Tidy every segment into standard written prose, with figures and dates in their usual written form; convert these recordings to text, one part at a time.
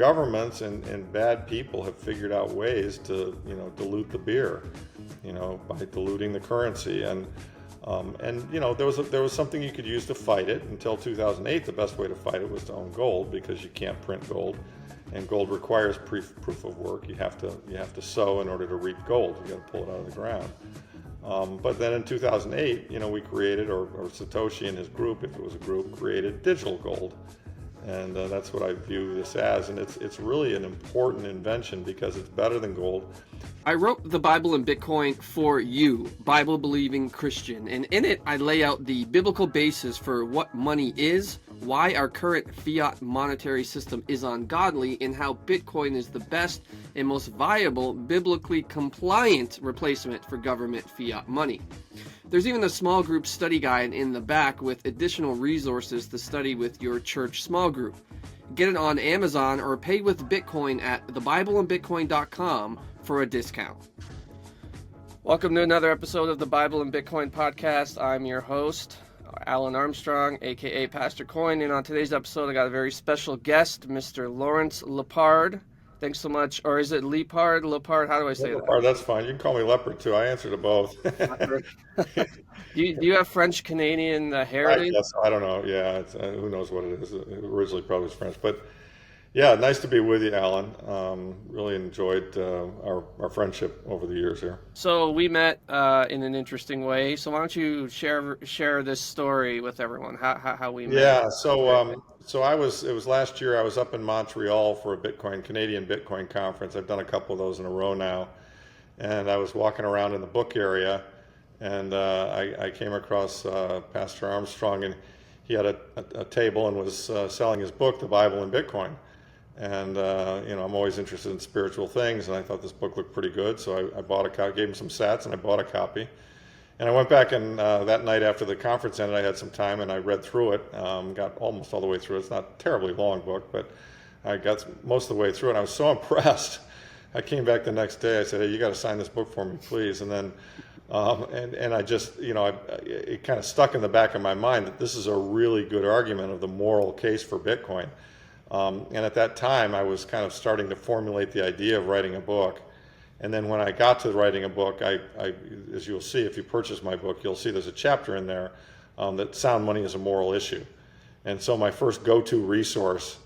governments and bad people have figured out ways to, dilute the beer, by diluting the currency. And there was something you could use to fight it until 2008. The best way to fight it was to own gold, because you can't print gold, and gold requires proof of work. You have to sow in order to reap gold. You got to pull it out of the ground. But then in 2008, we created, or Satoshi and his group, if it was a group, created digital gold. And that's what I view this as. And it's really an important invention because it's better than gold. I wrote The Bible and Bitcoin for you, Bible-believing Christian. And in it, I lay out the biblical basis for what money is, why our current fiat monetary system is ungodly, and how Bitcoin is the best and most viable, biblically compliant replacement for government fiat money. There's even a small group study guide in the back with additional resources to study with your church small group. Get it on Amazon or pay with Bitcoin at thebibleandbitcoin.com for a discount. Welcome to another episode of the Bible and Bitcoin podcast. I'm your host, Alan Armstrong, aka Pastor Coin, and on today's episode I got a very special guest, Mr. Lawrence Lepard. Thanks so much. Or is it Lepard? How do I say Lepard, that? that's fine. You can call me Lepard too. I answer to both. do you have French Canadian heritage? I don't know. Yeah, who knows what it is. It originally probably was French, but yeah, nice to be with you, Alan. Really enjoyed our friendship over the years here. So we met in an interesting way. So why don't you share this story with everyone? How we met? Yeah. So it was last year. I was up in Montreal for a Canadian Bitcoin conference. I've done a couple of those in a row now, and I was walking around in the book area, and I came across Pastor Armstrong, and he had a table and was selling his book, The Bible and Bitcoin. And I'm always interested in spiritual things, and I thought this book looked pretty good, so I bought a copy, gave him some sats, and I bought a copy. And I went back, and that night after the conference ended, I had some time, and I read through it, got almost all the way through it. It's not a terribly long book, but I got most of the way through it, and I was so impressed. I came back the next day. I said, "Hey, you got to sign this book for me, please." And then, and I just, it kind of stuck in the back of my mind that this is a really good argument of the moral case for Bitcoin. And at that time, I was kind of starting to formulate the idea of writing a book. And then when I got to writing a book, I as you'll see, if you purchase my book, you'll see there's a chapter in there that sound money is a moral issue. And so my first go-to resource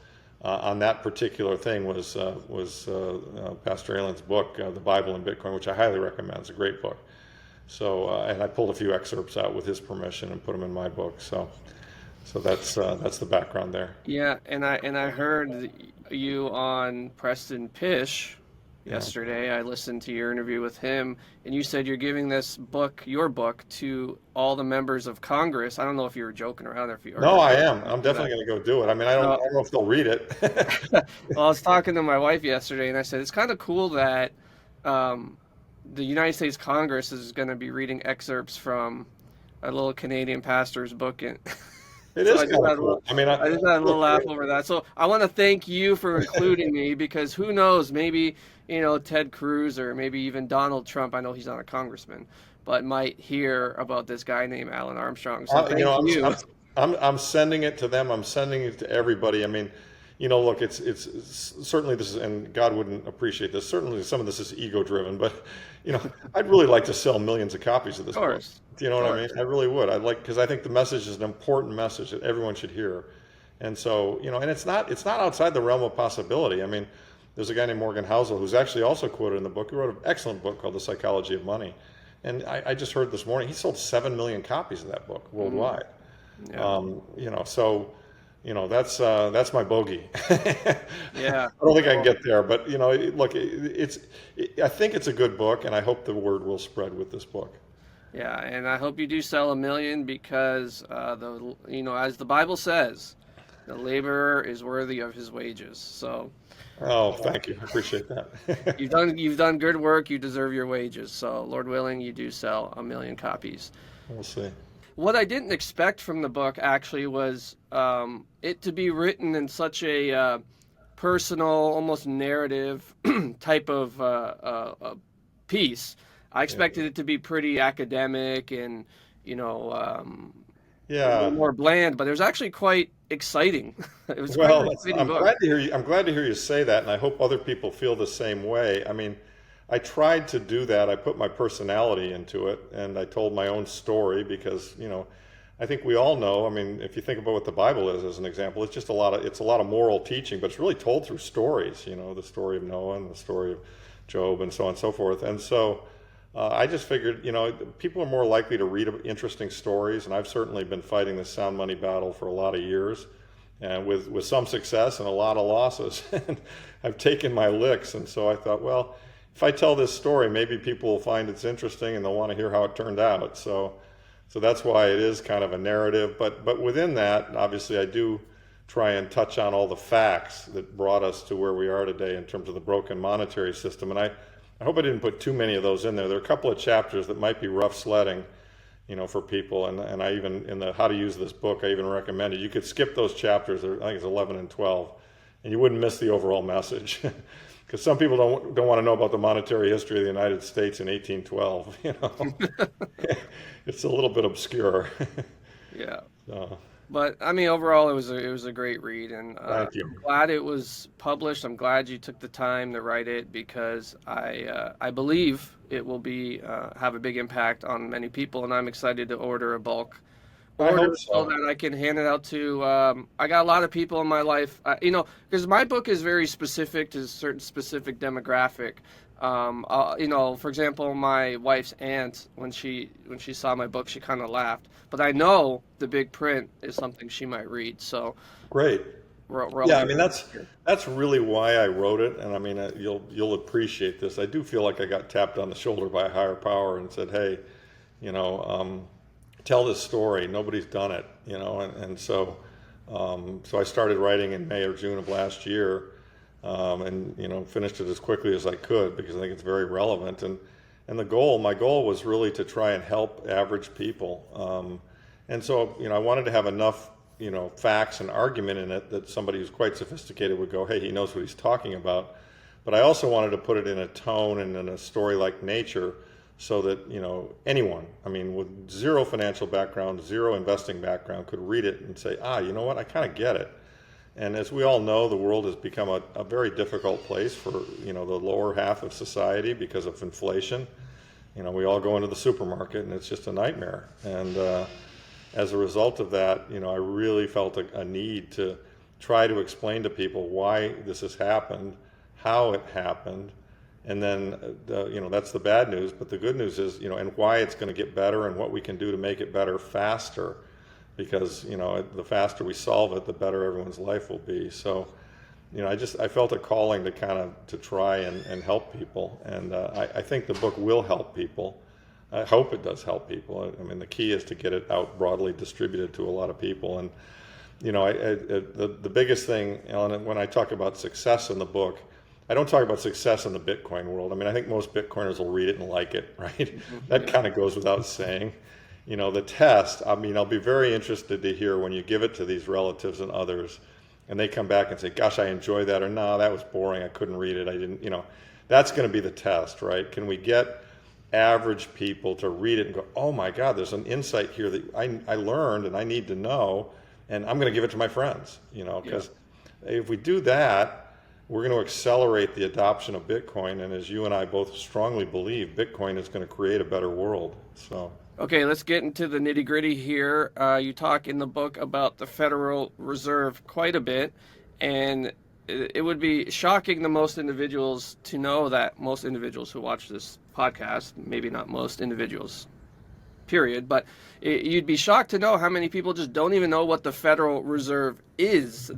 on that particular thing was Pastor Alan's book, The Bible and Bitcoin, which I highly recommend. It's a great book. So and I pulled a few excerpts out with his permission and put them in my book. So that's the background there. Yeah, and I heard you on Preston Pish yesterday. I listened to your interview with him, and you said you're giving your book, to all the members of Congress. I don't know if you were joking around or if you. No, I am. I'm definitely going to go do it. I mean, I don't know if they'll read it. Well, I was talking to my wife yesterday, and I said it's kind of cool that the United States Congress is going to be reading excerpts from a little Canadian pastor's book. And it is kind of cool. I just had a little laugh over that. So I want to thank you for including me, because who knows, maybe Ted Cruz or maybe even Donald Trump, I know he's not a congressman, but might hear about this guy named Alan Armstrong. So thank you. I'm sending it to them. I'm sending it to everybody. I mean, look, it's certainly this is, and God wouldn't appreciate this. Certainly some of this is ego driven, but I'd really like to sell millions of copies of this book. Do you know what I mean? I really would. Because I think the message is an important message that everyone should hear. And so, and it's not outside the realm of possibility. I mean, there's a guy named Morgan Housel who's actually also quoted in the book. He wrote an excellent book called The Psychology of Money. And I just heard this morning, he sold 7 million copies of that book worldwide. Yeah. So, that's my bogey. Yeah. I don't think I can get there, but look, I think it's a good book, and I hope the word will spread with this book. Yeah, and I hope you do sell 1 million, because as the Bible says, the laborer is worthy of his wages. So. Oh, thank you. I appreciate that. You've done good work. You deserve your wages. So, Lord willing, you do sell 1 million copies. We'll see. What I didn't expect from the book actually was it to be written in such a personal, almost narrative type of piece. I expected it to be pretty academic and, a little more bland, but it was actually quite exciting. It was quite Well, an that's, exciting I'm book. glad to hear you. I'm glad to hear you say that, and I hope other people feel the same way. I mean, I tried to do that. I put my personality into it, and I told my own story because, I think we all know. I mean, if you think about what the Bible is as an example, it's a lot of moral teaching, but it's really told through stories. The story of Noah and the story of Job and so on and so forth. And so I just figured, people are more likely to read interesting stories, and I've certainly been fighting this sound money battle for a lot of years, and with some success and a lot of losses. And I've taken my licks, and so I thought, well, if I tell this story, maybe people will find it's interesting and they'll want to hear how it turned out. So that's why it is kind of a narrative. But within that, obviously, I do try and touch on all the facts that brought us to where we are today in terms of the broken monetary system. And I hope I didn't put too many of those in there. There are a couple of chapters that might be rough sledding, for people. And I even, in the How to Use This book, I even recommended you could skip those chapters. I think it's 11 and 12, and you wouldn't miss the overall message. Because some people don't want to know about the monetary history of the United States in 1812. It's a little bit obscure. Yeah. So, But I mean, overall, it was a great read, and thank you. I'm glad it was published. I'm glad you took the time to write it because I believe it will be have a big impact on many people, and I'm excited to order a bulk I order hope so so. that I can hand it out to. I got a lot of people in my life, because my book is very specific to a certain specific demographic. For example, my wife's aunt, when she saw my book, she kind of laughed. But I know the big print is something she might read, so Great. we're all Yeah, I good mean here. that's really why I wrote it, and I mean you'll appreciate this. I do feel like I got tapped on the shoulder by a higher power and said, "Hey, you know, um, tell this story. Nobody's done it, and so so I started writing in May or June of last year, and finished it as quickly as I could because I think it's very relevant. And my goal was really to try and help average people. And so I wanted to have enough facts and argument in it that somebody who's quite sophisticated would go, hey, he knows what he's talking about. But I also wanted to put it in a tone and in a story like nature so that anyone, I mean, with zero financial background, zero investing background, could read it and say, you know what, I kind of get it. And as we all know, the world has become a very difficult place for the lower half of society because of inflation. We all go into the supermarket and it's just a nightmare. And as a result of that, I really felt a need to try to explain to people why this has happened, how it happened, and then that's the bad news. But the good news is and why it's going to get better and what we can do to make it better faster. Because the faster we solve it, the better everyone's life will be. So I felt a calling to to try and help people, and I think the book will help people. I hope it does help people. I mean, the key is to get it out broadly distributed to a lot of people. And the biggest thing, Ellen, when I talk about success in the book, I don't talk about success in the Bitcoin world. I mean, I think most Bitcoiners will read it and like it, right? That Yeah. kind of goes without saying. The test, I mean, I'll be very interested to hear when you give it to these relatives and others, and they come back and say, gosh, I enjoyed that, or no, that was boring, I couldn't read it, I didn't, that's going to be the test, right? Can we get average people to read it and go, oh my God, there's an insight here that I learned and I need to know, and I'm going to give it to my friends, Yeah. because if we do that, we're going to accelerate the adoption of Bitcoin, and as you and I both strongly believe, Bitcoin is going to create a better world. So. Okay, let's get into the nitty gritty here. You talk in the book about the Federal Reserve quite a bit, and it would be shocking to most individuals to know that most individuals who watch this podcast, maybe not most individuals, period, but you'd be shocked to know how many people just don't even know what the Federal Reserve is.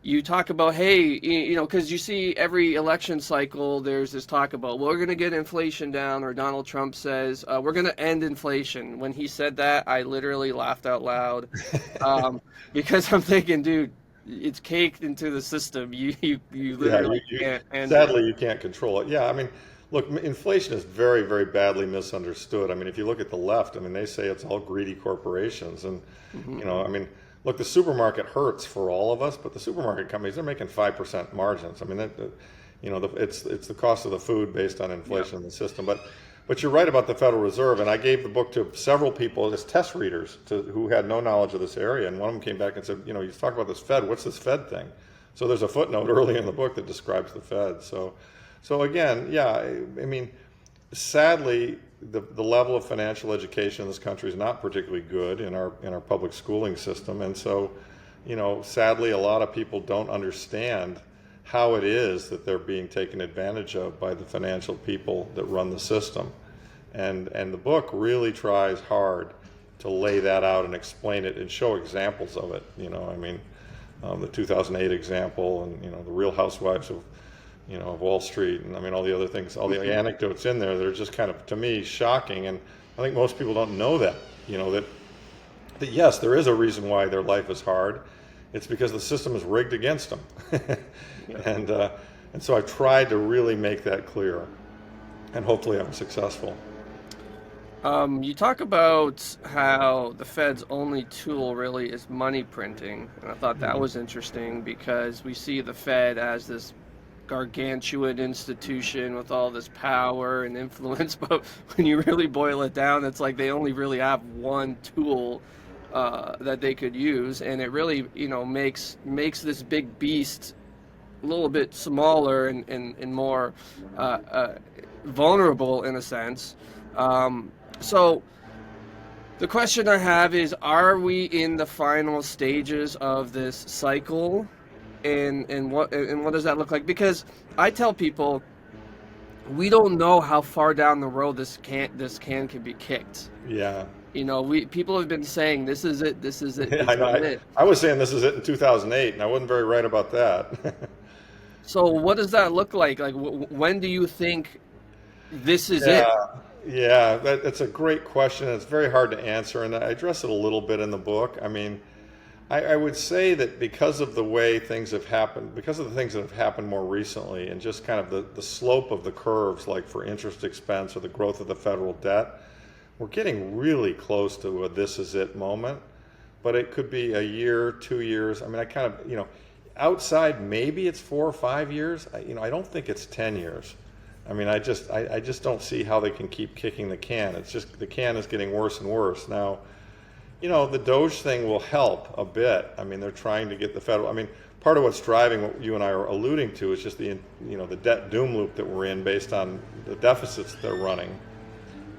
You talk about, hey, because you see every election cycle, there's this talk about, well, we're going to get inflation down, or Donald Trump says, we're going to end inflation. When he said that, I literally laughed out loud, because I'm thinking, dude, it's caked into the system. You Yeah, literally can't end it. sadly you can't control it. Yeah, I mean, look, inflation is very, very badly misunderstood. I mean, if you look at the left, I mean, they say it's all greedy corporations, and Hmm. I mean, look, the supermarket hurts for all of us, but the supermarket companies they're making 5% margins. I mean, it's the cost of the food based on Yeah. inflation in the system. But you're right about the Federal Reserve, and I gave the book to several people as test readers who had no knowledge of this area, and one of them came back and said, you talk about this Fed, what's this Fed thing? So there's a footnote early in the book that describes the Fed. So again, yeah, I mean, sadly, the level of financial education in this country is not particularly good in our public schooling system, and so, sadly, a lot of people don't understand how it is that they're being taken advantage of by the financial people that run the system. And the book really tries hard to lay that out and explain it and show examples of it. The 2008 example, and the Real Housewives of Wall Street, and all the other things, all the anecdotes in there that are just kind of, to me, shocking. And I think most people don't know that. That yes, there is a reason why their life is hard. It's because the system is rigged against them. And so I've tried to really make that clear, and hopefully I'm successful. You talk about how the Fed's only tool really is money printing, and I thought that was interesting because we see the Fed as this gargantuan institution with all this power and influence, but when you really boil it down, it's like they only really have one tool that they could use, and it really makes this big beast a little bit smaller and more vulnerable in a sense. So the question I have is, are we in the final stages of this cycle, and what does that look like? Because I tell people we don't know how far down the road this can be kicked. Yeah. People have been saying this is it. Yeah, I was saying this is it in 2008, and I wasn't very right about that. So what does that look like? Like, when do you think this is it? Yeah, that's a great question. It's very hard to answer, and I address it a little bit in the book. I would say that because of the way things have happened, because of the things that have happened more recently, and just kind of the slope of the curves, like for interest expense or the growth of the federal debt, we're getting really close to a this is it moment. But it could be a year, 2 years. I kind of, outside maybe it's 4 or 5 years. I don't think it's 10 years. I just don't see how they can keep kicking the can. It's just the can is getting worse and worse. Now, the Doge thing will help a bit. They're trying to get the federal. Part of what's driving what you and I are alluding to is just the debt doom loop that we're in based on the deficits they're running.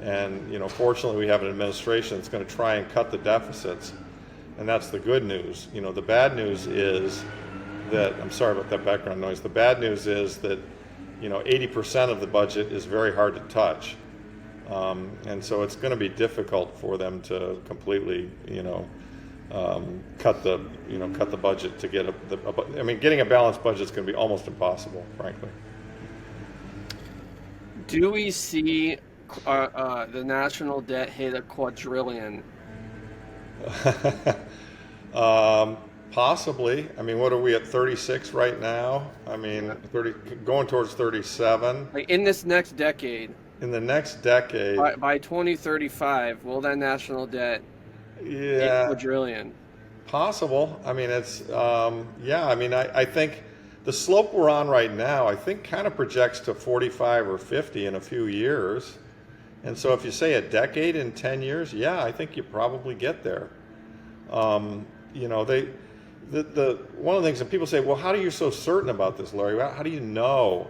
And fortunately, we have an administration that's going to try and cut the deficits, and that's the good news. The bad news is that, I'm sorry about that background noise. The bad news is that 80% of the budget is very hard to touch, and so it's going to be difficult for them to completely, cut the budget to get getting a balanced budget is going to be almost impossible, frankly. Do we see the national debt hit a quadrillion? Possibly. What are we at, 36 right now? 30, going towards 37. Like in this next decade. In the next decade. By 2035, will that national debt hit quadrillion? Possible. It's, I think the slope we're on right now, I think kind of projects to 45 or 50 in a few years. And so if you say a decade in 10 years, I think you probably get there. One of the things that people say, well, how are you so certain about this, Larry? How do you know?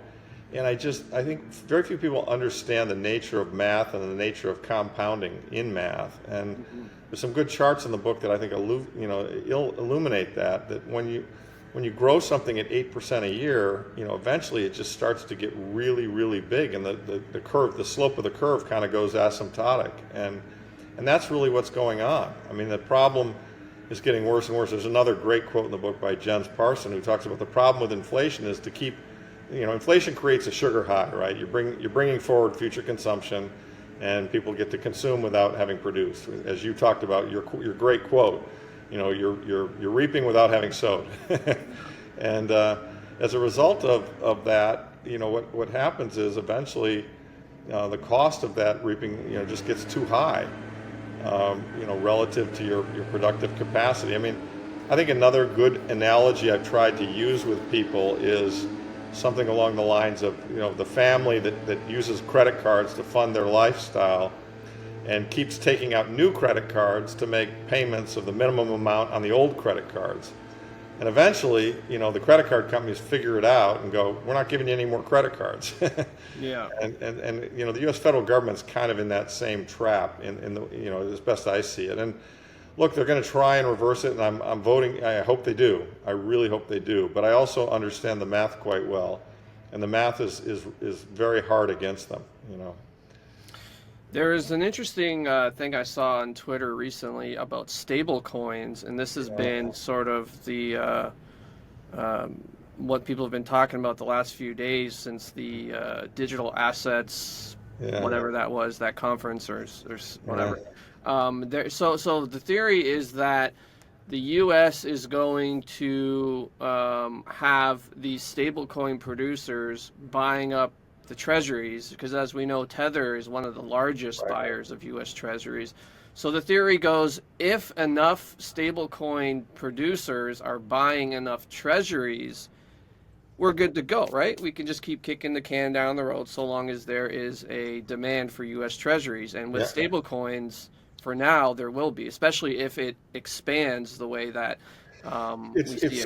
And I think very few people understand the nature of math and the nature of compounding in math. And there's some good charts in the book that I think illuminate that when you grow something at 8% a year, eventually it just starts to get really, really big, and the curve, the slope of the curve kind of goes asymptotic. And that's really what's going on. The problem is getting worse and worse. There's another great quote in the book by Jens Parson who talks about the problem with inflation is to keep, inflation creates a sugar high, right? You're bringing forward future consumption, and people get to consume without having produced. As you talked about, your great quote, you're reaping without having sowed. And as a result of that, what happens is eventually the cost of that reaping, just gets too high. Relative to your productive capacity. I think another good analogy I've tried to use with people is, something along the lines of, the family that uses credit cards to fund their lifestyle and keeps taking out new credit cards to make payments of the minimum amount on the old credit cards. And eventually, the credit card companies figure it out and go, we're not giving you any more credit cards. Yeah. And the U.S. federal government's kind of in that same trap, in the, as best I see it. And look, they're going to try and reverse it, and I'm voting. I hope they do. I really hope they do. But I also understand the math quite well, and the math is very hard against them. There is an interesting thing I saw on Twitter recently about stable coins, and this has been sort of the what people have been talking about the last few days since the digital assets, whatever that was, that conference or whatever. So the theory is that the U.S. is going to have these stablecoin producers buying up the treasuries, because as we know, Tether is one of the largest buyers of U.S. treasuries. So the theory goes, if enough stablecoin producers are buying enough treasuries, we're good to go, right? We can just keep kicking the can down the road so long as there is a demand for U.S. treasuries. And with stablecoins, for now, there will be, especially if it expands the way that it's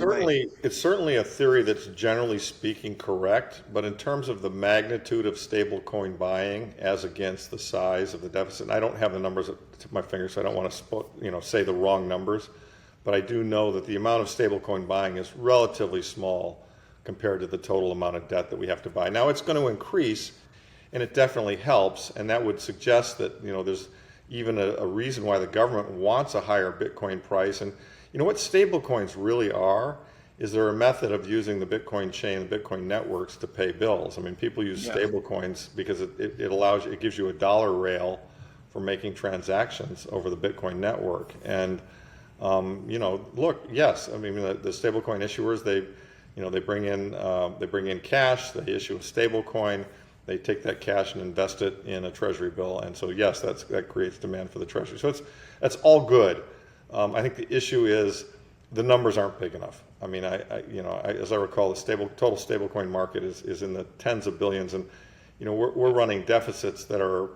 certainly a theory that's generally speaking correct, but in terms of the magnitude of stablecoin buying as against the size of the deficit, and I don't have the numbers at the tip of my fingers, so I don't want to say the wrong numbers, but I do know that the amount of stablecoin buying is relatively small compared to the total amount of debt that we have to buy. Now it's going to increase, and it definitely helps, and that would suggest that there's even a reason why the government wants a higher Bitcoin price. And what stablecoins really are is they're a method of using the Bitcoin chain, the Bitcoin networks to pay bills. I mean, people use stablecoins because it gives you a dollar rail for making transactions over the Bitcoin network. And look, yes, I mean the stablecoin issuers, they bring in cash, they issue a stablecoin, they take that cash and invest it in a treasury bill, and so yes, that creates demand for the treasury. So that's all good. I think the issue is the numbers aren't big enough. I mean, as I recall, the total stablecoin market is in the tens of billions, and we're running deficits that are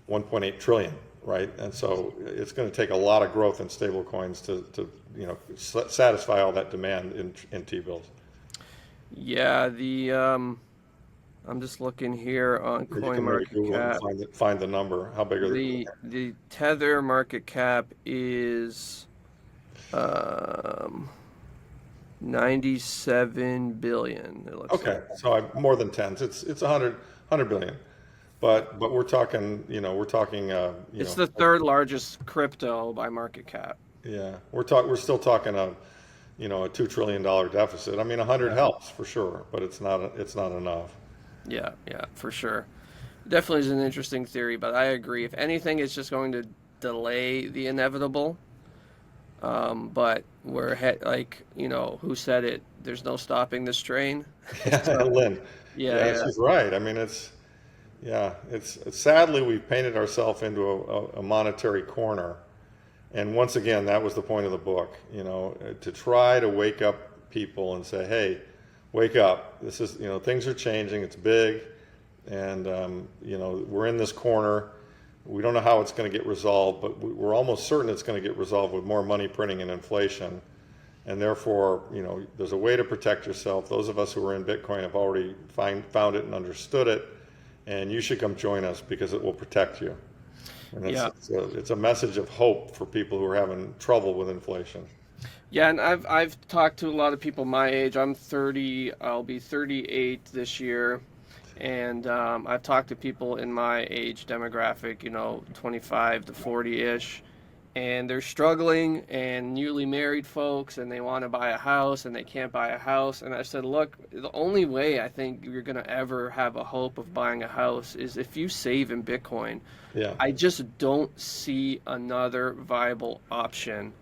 1.8 trillion, right? And so it's going to take a lot of growth in stablecoins to satisfy all that demand in T-bills. Yeah, I'm just looking here on CoinMarketCap. Find the number. How big are the Tether market cap is 97 billion. It looks okay, like. So more than tens. It's 100 billion. But we're talking, it's the third largest crypto by market cap. Yeah, we're still talking a $2 trillion deficit. I mean, 100 helps for sure, but it's not enough. Yeah, for sure. Definitely is an interesting theory, but I agree. If anything, it's just going to delay the inevitable. But we're who said it? There's no stopping this train. Lynn. Yeah, she's right. I mean, it's sadly we've painted ourselves into a monetary corner, and once again, that was the point of the book. To try to wake up people and say, hey, wake up. This is, things are changing. It's big. And, we're in this corner. We don't know how it's going to get resolved, but we're almost certain it's going to get resolved with more money printing and inflation. And therefore, there's a way to protect yourself. Those of us who are in Bitcoin have already found it and understood it. And you should come join us because it will protect you. And it's a message of hope for people who are having trouble with inflation. Yeah, and I've talked to a lot of people my age. I'm 30. I'll be 38 this year, and I've talked to people in my age demographic, 25 to 40-ish, and they're struggling, and newly married folks, and they want to buy a house, and they can't buy a house. And I said, look, the only way I think you're going to ever have a hope of buying a house is if you save in Bitcoin. Yeah. I just don't see another viable option.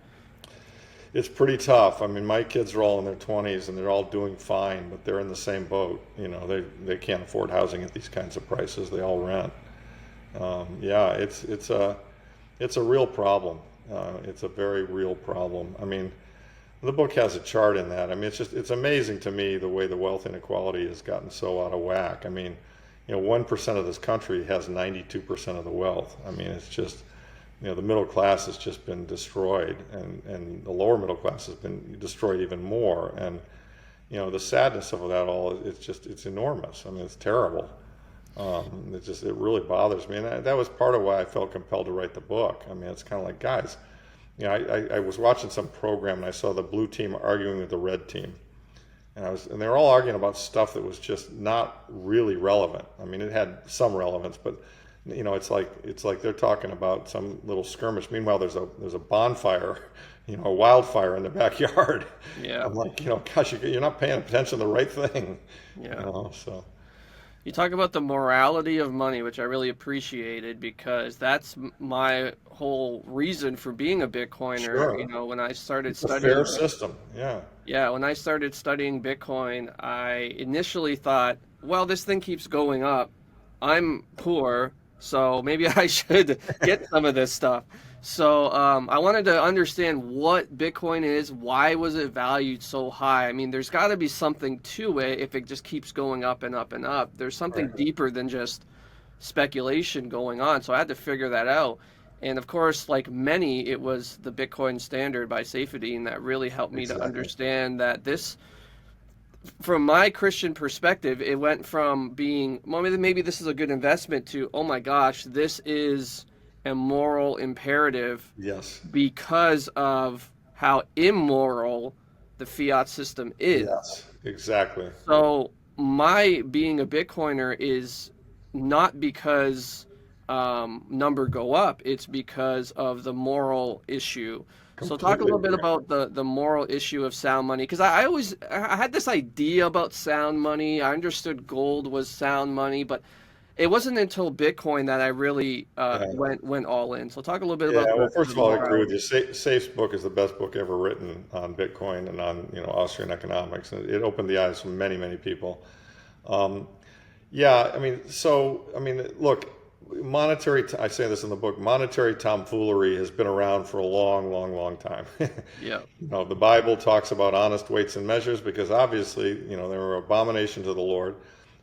It's pretty tough. I mean, my kids are all in their 20s and they're all doing fine, but they're in the same boat. They can't afford housing at these kinds of prices. They all rent. It's a real problem. It's a very real problem. I mean, The book has a chart in that. I mean, it's amazing to me the way the wealth inequality has gotten so out of whack. I mean, 1% of this country has 92% of the wealth. I mean, it's just, the middle class has just been destroyed, and the lower middle class has been destroyed even more. And, the sadness of that all, it's enormous. I mean, it's terrible. It really bothers me. And that was part of why I felt compelled to write the book. I mean, it's kind of like, guys, I was watching some program and I saw the blue team arguing with the red team. And they were all arguing about stuff that was just not really relevant. I mean, it had some relevance, but it's like they're talking about some little skirmish. Meanwhile, there's a bonfire, a wildfire in the backyard. Yeah. I'm like, gosh, you're not paying attention to the right thing. Yeah. So. You talk about the morality of money, which I really appreciated because that's my whole reason for being a Bitcoiner. Sure. When I started It's a studying, fair system. Yeah. yeah, when I started studying Bitcoin, I initially thought, well, this thing keeps going up. I'm poor, so maybe I should get some of this stuff. So I wanted to understand what Bitcoin is. Why was it valued so high? I mean, there's got to be something to it if it just keeps going up and up and up. There's something Right. deeper than just speculation going on. So I had to figure that out. And of course, like many, it was the Bitcoin Standard by Saifedean that really helped me to Exactly. understand that this, from my Christian perspective, it went from being, well, maybe this is a good investment to, oh my gosh, this is a moral imperative Yes. because of how immoral the fiat system is. Yes. Exactly. So my being a Bitcoiner is not because number go up, it's because of the moral issue. So talk a Completely little bit agree. about the moral issue of sound money, because I had this idea about sound money. I understood gold was sound money, but it wasn't until Bitcoin that I really Yeah. went all in. So talk a little bit Yeah, about well, first the of all, I agree with morality. you. Safe's book is the best book ever written on Bitcoin and on, Austrian economics. And it opened the eyes of many, many people. Um, yeah, I mean, look, I say this in the book, monetary tomfoolery has been around for a long, long, long time. Yeah, The Bible talks about honest weights and measures because obviously, they were abomination to the Lord.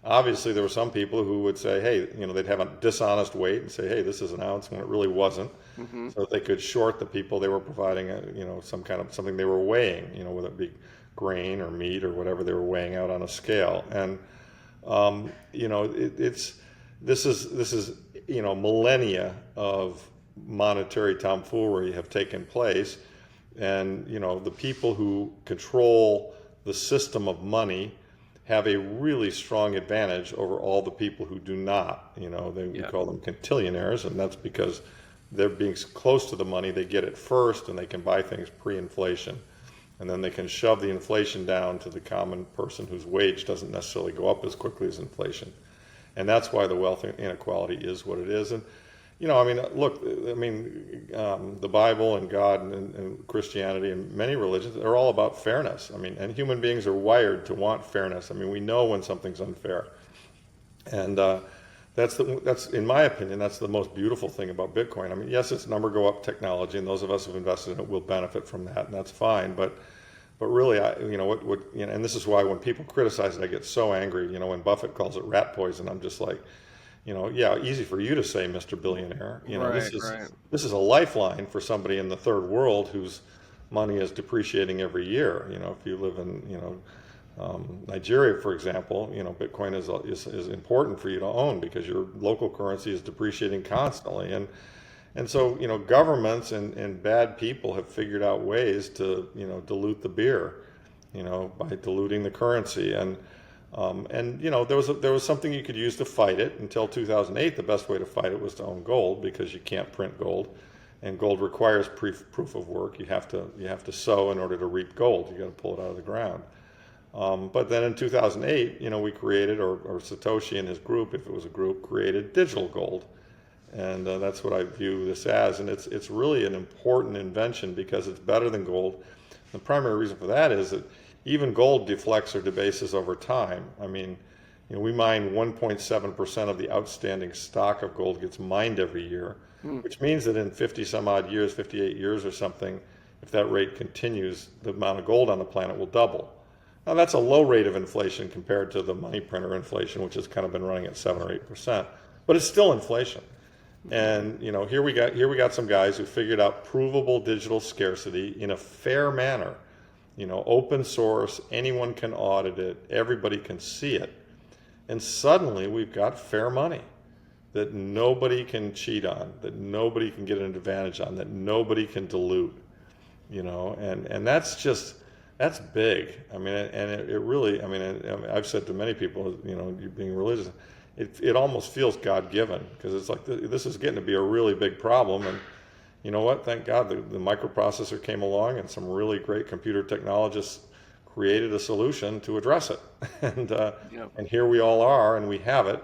Obviously, there were some people who would say, hey, they'd have a dishonest weight and say, hey, this is an ounce when it really wasn't, hmm, so that they could short the people they were providing, some kind of something they were weighing, whether it be grain or meat or whatever they were weighing out on a scale. And it's this is millennia of monetary tomfoolery have taken place, and the people who control the system of money have a really strong advantage over all the people who do not. We yeah, call them quintillionaires, and that's because they're being close to the money. They get it first, and they can buy things pre-inflation, and then they can shove the inflation down to the common person whose wage doesn't necessarily go up as quickly as inflation. And that's why the wealth inequality is what it is. And look, the Bible and God and Christianity and many religions are all about fairness. And human beings are wired to want fairness. We know when something's unfair, and that's in my opinion, that's the most beautiful thing about Bitcoin. Yes, it's number go up technology, and those of us who've invested in it will benefit from that, and that's fine. But really, and this is why when people criticize it, I get so angry. When Buffett calls it rat poison, I'm just like, yeah, easy for you to say, Mr. Billionaire. right, right. This is a lifeline for somebody in the third world whose money is depreciating every year. If you live in, Nigeria, for example, Bitcoin is important for you to own because your local currency is depreciating constantly. And so, governments and bad people have figured out ways to, dilute the beer, by diluting the currency. And there was something you could use to fight it until 2008. The best way to fight it was to own gold because you can't print gold, and gold requires proof of work. You have to sow in order to reap gold. You got to pull it out of the ground. But then in 2008, we created, or Satoshi and his group, if it was a group, created digital gold. And that's what I view this as. And it's really an important invention because it's better than gold. The primary reason for that is that even gold deflects or debases over time. We mine 1.7% of the outstanding stock of gold gets mined every year, Hmm. which means that in 50 some odd years, 58 years or something, if that rate continues, the amount of gold on the planet will double. Now that's a low rate of inflation compared to the money printer inflation, which has kind of been running at 7 or 8%, but it's still inflation. And here we got some guys who figured out provable digital scarcity in a fair manner. Open source, anyone can audit it, everybody can see it. And suddenly we've got fair money that nobody can cheat on, that nobody can get an advantage on, that nobody can dilute, and that's big. I mean, and it really, I mean, I've said to many people, you being religious, it almost feels God-given, because it's like this is getting to be a really big problem. And you know what? Thank God the microprocessor came along, and some really great computer technologists created a solution to address it. And here we all are, and we have it.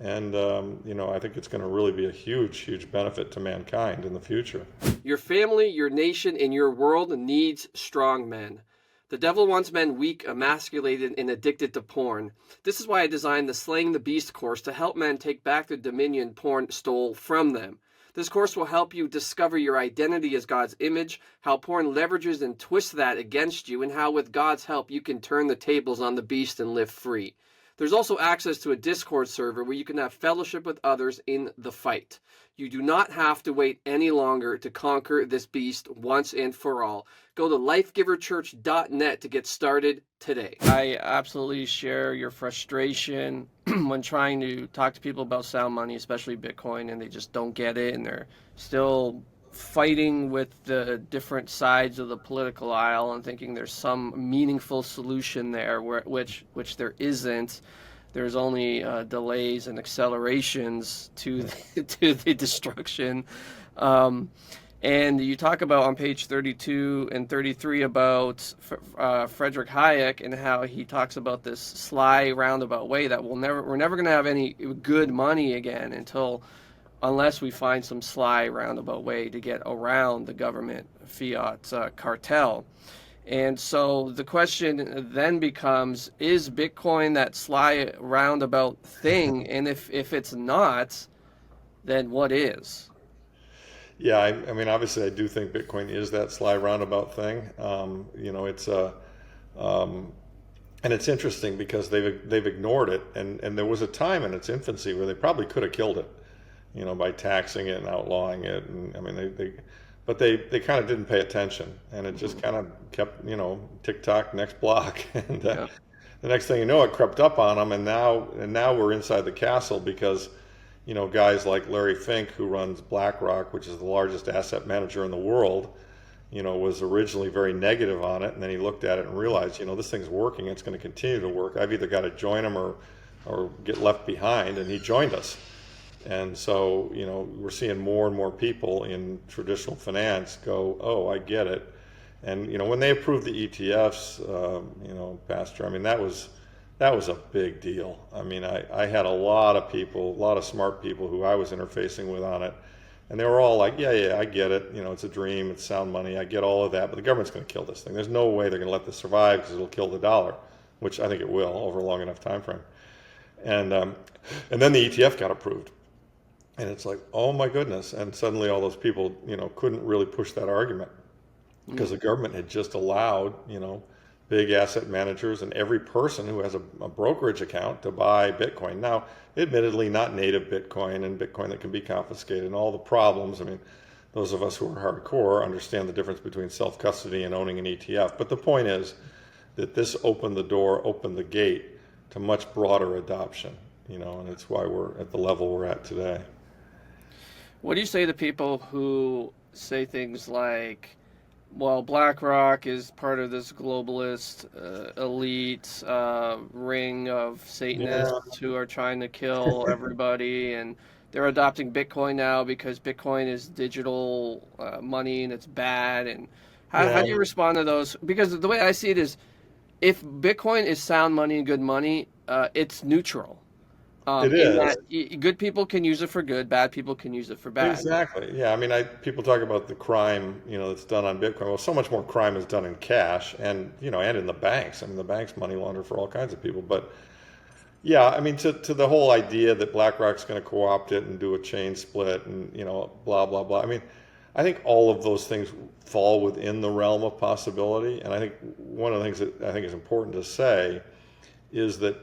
And I think it's going to really be a huge, huge benefit to mankind in the future. Your family, your nation, and your world needs strong men. The devil wants men weak, emasculated, and addicted to porn. This is why I designed the Slaying the Beast course to help men take back the dominion porn stole from them. This course will help you discover your identity as God's image, how porn leverages and twists that against you, and how with God's help you can turn the tables on the beast and live free. There's also access to a Discord server where you can have fellowship with others in the fight. You do not have to wait any longer to conquer this beast once and for all. Go to lifegiverchurch.net to get started today. I absolutely share your frustration when trying to talk to people about sound money, especially Bitcoin, and they just don't get it, and they're still fighting with the different sides of the political aisle and thinking there's some meaningful solution there, which there isn't. There's only delays and accelerations to the destruction. And you talk about on page 32 and 33 about Frederick Hayek and how he talks about this sly roundabout way that we're never going to have any good money again unless we find some sly roundabout way to get around the government fiat cartel. And so the question then becomes, is Bitcoin that sly roundabout thing? And if it's not, then what is? Yeah, I mean, obviously, I do think Bitcoin is that sly roundabout thing. And it's interesting because they've ignored it, and there was a time in its infancy where they probably could have killed it, by taxing it and outlawing it. And I mean, they kind of didn't pay attention, and it just kind of kept, tick-tock, next block. And the next thing you know, it crept up on them, and now we're inside the castle because, guys like Larry Fink, who runs BlackRock, which is the largest asset manager in the world, was originally very negative on it, and then he looked at it and realized, this thing's working, it's going to continue to work. I've either got to join him or get left behind, and he joined us. And so, we're seeing more and more people in traditional finance go, oh, I get it. And, when they approved the ETFs, Pastor, I mean, that was a big deal. I mean, I had a lot of smart people who I was interfacing with on it. And they were all like, yeah, I get it. It's a dream, it's sound money. I get all of that, but the government's going to kill this thing. There's no way they're going to let this survive because it'll kill the dollar, which I think it will over a long enough time frame. And then the ETF got approved. And it's like, oh my goodness. And suddenly all those people, couldn't really push that argument because the government had just allowed, big asset managers and every person who has a brokerage account to buy Bitcoin. Now, admittedly, not native Bitcoin and Bitcoin that can be confiscated and all the problems. I mean, those of us who are hardcore understand the difference between self-custody and owning an ETF. But the point is that this opened the gate to much broader adoption, and it's why we're at the level we're at today. What do you say to people who say things like, well, BlackRock is part of this globalist elite ring of Satanists who are trying to kill everybody, and they're adopting Bitcoin now because Bitcoin is digital money and it's bad? And how do you respond to those? Because the way I see it is, if Bitcoin is sound money and good money, it's neutral. It is. That good people can use it for good, bad people can use it for bad. Exactly. Yeah. I mean, people talk about the crime, that's done on Bitcoin. Well, so much more crime is done in cash and, and in the banks. I mean, the banks money launder for all kinds of people. But yeah, I mean, to the whole idea that BlackRock's going to co-opt it and do a chain split and, blah, blah, blah. I mean, I think all of those things fall within the realm of possibility. And I think one of the things that I think is important to say is that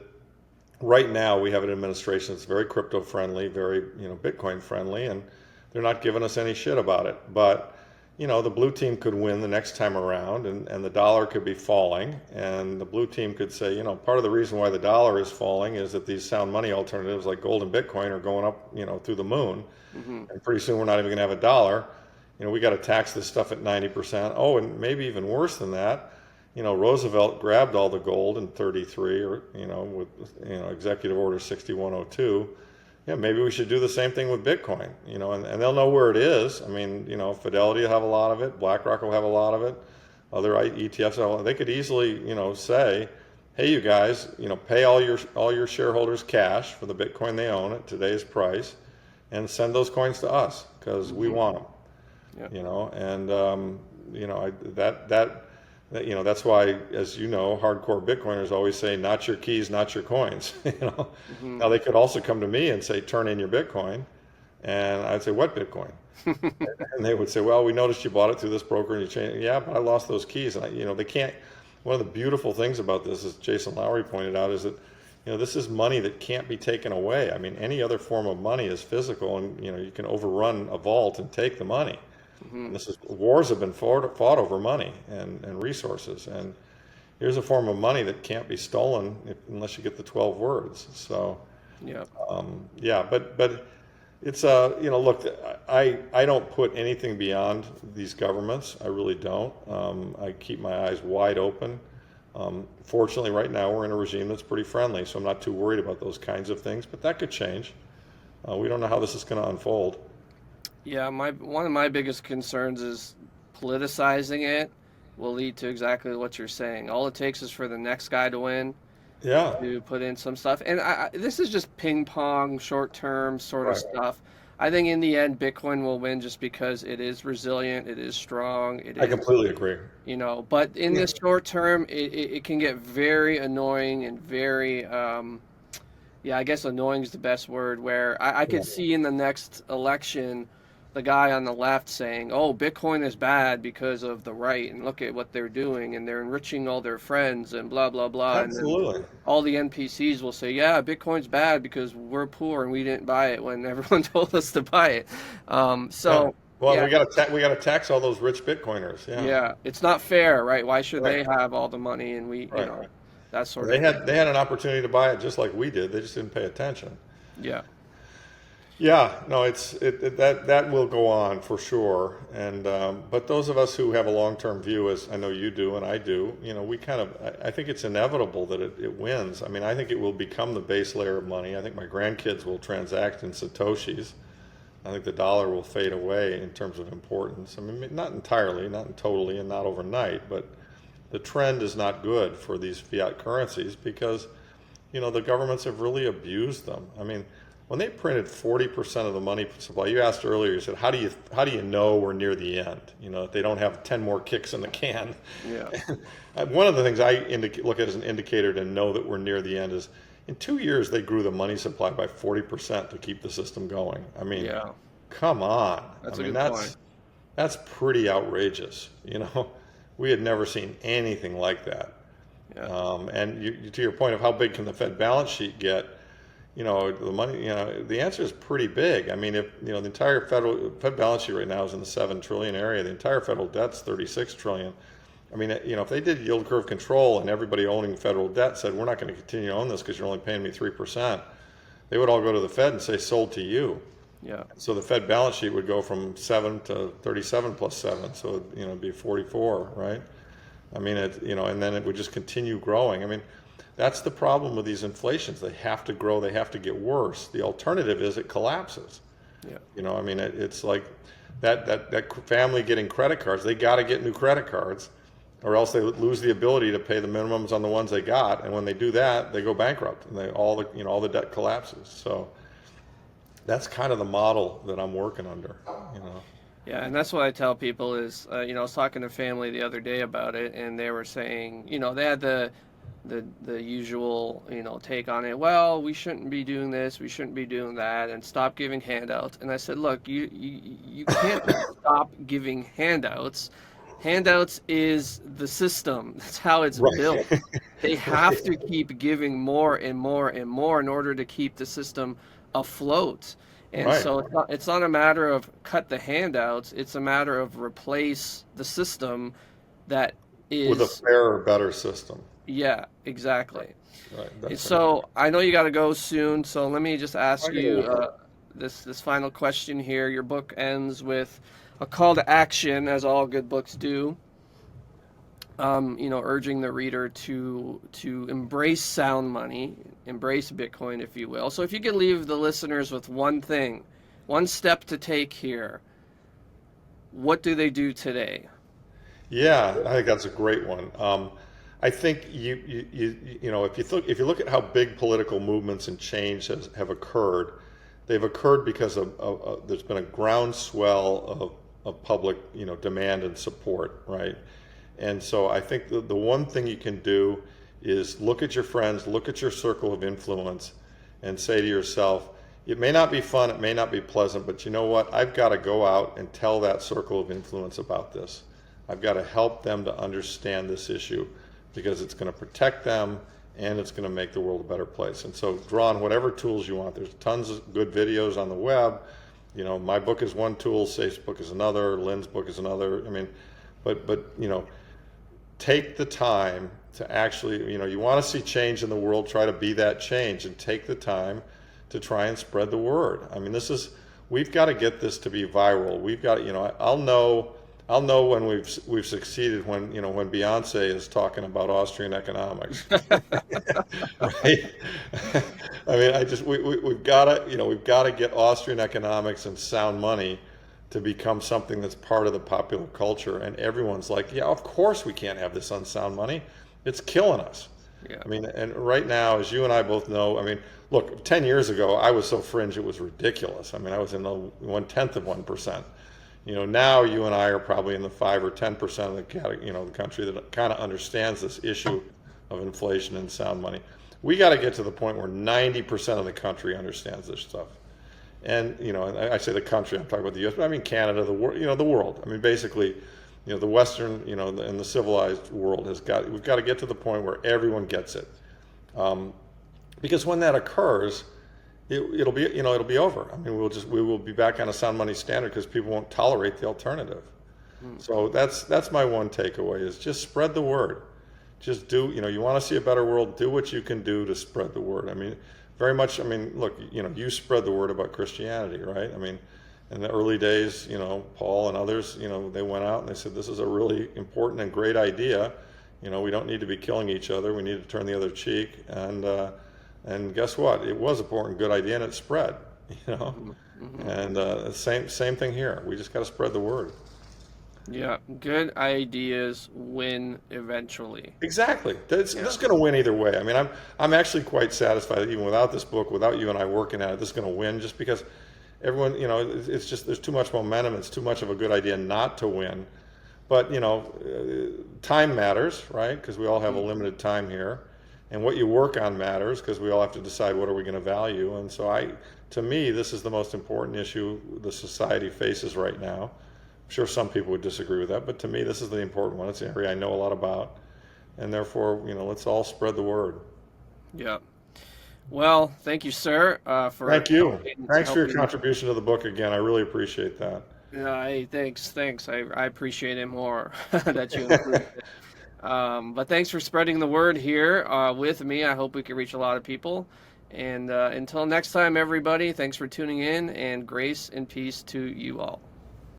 right now we have an administration that's very crypto friendly, very, Bitcoin friendly, and they're not giving us any shit about it. But the blue team could win the next time around, and the dollar could be falling, and the blue team could say, part of the reason why the dollar is falling is that these sound money alternatives like gold and Bitcoin are going up, through the moon, and pretty soon we're not even going to have a dollar. We got to tax this stuff at 90%. Oh, and maybe even worse than that. Roosevelt grabbed all the gold in 33, or with Executive Order 6102. Yeah, maybe we should do the same thing with Bitcoin. And they'll know where it is. I mean, Fidelity will have a lot of it. BlackRock will have a lot of it. Other ETFs, they could easily, say, hey, you guys, pay all your shareholders cash for the Bitcoin they own at today's price, and send those coins to us because we want them. Yeah. That's why, as hardcore Bitcoiners always say, not your keys, not your coins. Now they could also come to me and say, turn in your Bitcoin, and I'd say, what Bitcoin? And they would say, well, we noticed you bought it through this broker and you changed. Yeah, but I lost those keys, and they can't. One of the beautiful things about this, as Jason Lowery pointed out, is that this is money that can't be taken away. I mean, any other form of money is physical, and you can overrun a vault and take the money. Wars have been fought over money and resources, and here's a form of money that can't be stolen unless you get the 12 words. So, Yeah. But it's look, I don't put anything beyond these governments. I really don't. I keep my eyes wide open. Fortunately, right now we're in a regime that's pretty friendly, so I'm not too worried about those kinds of things. But that could change. We don't know how this is going to unfold. Yeah, one of my biggest concerns is politicizing it will lead to exactly what you're saying. All it takes is for the next guy to win, Yeah. to put in some stuff. And this is just ping pong, short term sort of Right. stuff. I think in the end, Bitcoin will win just because it is resilient, it is strong, I completely agree. but in the short term, it can get very annoying and very, yeah, I guess annoying is the best word, where I could see in the next election the guy on the left saying, oh, Bitcoin is bad because of the right, and look at what they're doing, and they're enriching all their friends, and blah, blah, blah. And then Absolutely. all the NPCs will say, yeah, Bitcoin's bad because we're poor and we didn't buy it when everyone told us to buy it. Yeah. Well, Yeah, we got to tax all those rich Bitcoiners. Yeah. yeah, it's not fair, right? Why should Right. they have all the money and we, Right. that sort They of thing. had an opportunity to buy it just like we did. They just didn't pay attention. Yeah. Yeah, no, that will go on for sure. And but those of us who have a long-term view, as I know you do and I do, we kind of, I think it's inevitable that it wins. I mean, I think it will become the base layer of money. I think my grandkids will transact in Satoshis. I think the dollar will fade away in terms of importance. I mean, not entirely, not totally, and not overnight, but the trend is not good for these fiat currencies because, the governments have really abused them. I mean, when they printed 40% of the money supply, you asked earlier, you said, how do you know we're near the end? That they don't have 10 more kicks in the can. Yeah. One of the things I look at as an indicator to know that we're near the end is in 2 years, they grew the money supply by 40% to keep the system going. I mean, Yeah. come on. That's I a mean, good point. that's pretty outrageous. We had never seen anything like that. Yeah. And to your point of how big can the Fed balance sheet get, the money, the answer is pretty big. I mean, if, the entire Fed balance sheet right now is in the 7 trillion area, the entire federal debt's 36 trillion. I mean, if they did yield curve control and everybody owning federal debt said, we're not going to continue to own this because you're only paying me 3%, they would all go to the Fed and say, sold to you. Yeah. So the Fed balance sheet would go from 7 to 37 plus 7. So, it'd be 44, right? I mean, and then it would just continue growing. I mean, that's the problem with these inflations. They have to grow. They have to get worse. The alternative is it collapses. Yeah. I mean, it's like that family getting credit cards. They got to get new credit cards, or else they lose the ability to pay the minimums on the ones they got. And when they do that, they go bankrupt, and all the debt collapses. So that's kind of the model that I'm working under. Yeah, and that's what I tell people is, I was talking to family the other day about it, and they were saying, they had the the usual, take on it. Well, we shouldn't be doing this, we shouldn't be doing that, and stop giving handouts. And I said, look, you can't stop giving handouts. Handouts is the system. That's how it's built. Right. They have to keep giving more and more and more in order to keep the system afloat. And Right. so it's not a matter of cut the handouts, it's a matter of replace the system that With a is, fairer, better system. yeah, exactly. Right. And That's right. so I know you got to go soon, so let me just ask I get a you little this final question here. Your book ends with a call to action, as all good books do. Urging the reader to embrace sound money, embrace Bitcoin, if you will. So if you could leave the listeners with one thing, one step to take here, what do they do today? Yeah, I think that's a great one. I think if you look at how big political movements and change have occurred, they've occurred because there's been a groundswell of public demand and support, right? And so I think the one thing you can do is look at your friends, look at your circle of influence, and say to yourself, it may not be fun, it may not be pleasant, but you know what? I've got to go out and tell that circle of influence about this. I've got to help them to understand this issue because it's going to protect them and it's going to make the world a better place. And so draw on whatever tools you want. There's tons of good videos on the web. My book is one tool, Safe's book is another, Lynn's book is another. I mean, but take the time to actually, you want to see change in the world, try to be that change and take the time to try and spread the word. I mean, we've got to get this to be viral. We've got, I'll know when we've succeeded when Beyonce is talking about Austrian economics. Right? I mean, we've got to get Austrian economics and sound money to become something that's part of the popular culture, and everyone's like, yeah, of course we can't have this on sound money. It's killing us. Yeah. I mean, and right now, as you and I both know, I mean, look, 10 years ago, I was so fringe, it was ridiculous. I mean, I was in the 1/10 of 1%. Now you and I are probably in the 5 or 10% of the country that kind of understands this issue of inflation and sound money. We got to get to the point where 90% of the country understands this stuff. And and I say the country, I'm talking about the U.S., but I mean Canada, the world, the world. I mean, basically, the Western, and the civilized world we've got to get to the point where everyone gets it, because when that occurs, it'll be over. I mean, we will be back on a sound money standard because people won't tolerate the alternative. So that's my one takeaway is just spread the word. Just do, you want to see a better world, do what you can do to spread the word. I mean, very much, I mean, look, you spread the word about Christianity, right? I mean, in the early days, Paul and others, they went out and they said, this is a really important and great idea. We don't need to be killing each other. We need to turn the other cheek. And guess what? It was an important, good idea, and it spread, Mm-hmm. And same thing here. We just got to spread the word. Yeah, good ideas win eventually. Exactly. This is going to win either way. I mean, I'm actually quite satisfied that even without this book, without you and I working at it, this is going to win just because everyone, it's just there's too much momentum. It's too much of a good idea not to win. But, time matters, right? Because we all have a limited time here. And what you work on matters because we all have to decide what are we going to value. And so to me, this is the most important issue the society faces right now. I'm sure some people would disagree with that, but to me, this is the important one. It's an area I know a lot about, and therefore, let's all spread the word. Yeah. Well, thank you, sir, for Thank you. Thanks for your helping. contribution to the book again. I really appreciate that. Yeah, hey, thanks. I appreciate it more that you included it. But thanks for spreading the word here with me. I hope we can reach a lot of people. And until next time, everybody, thanks for tuning in, and grace and peace to you all.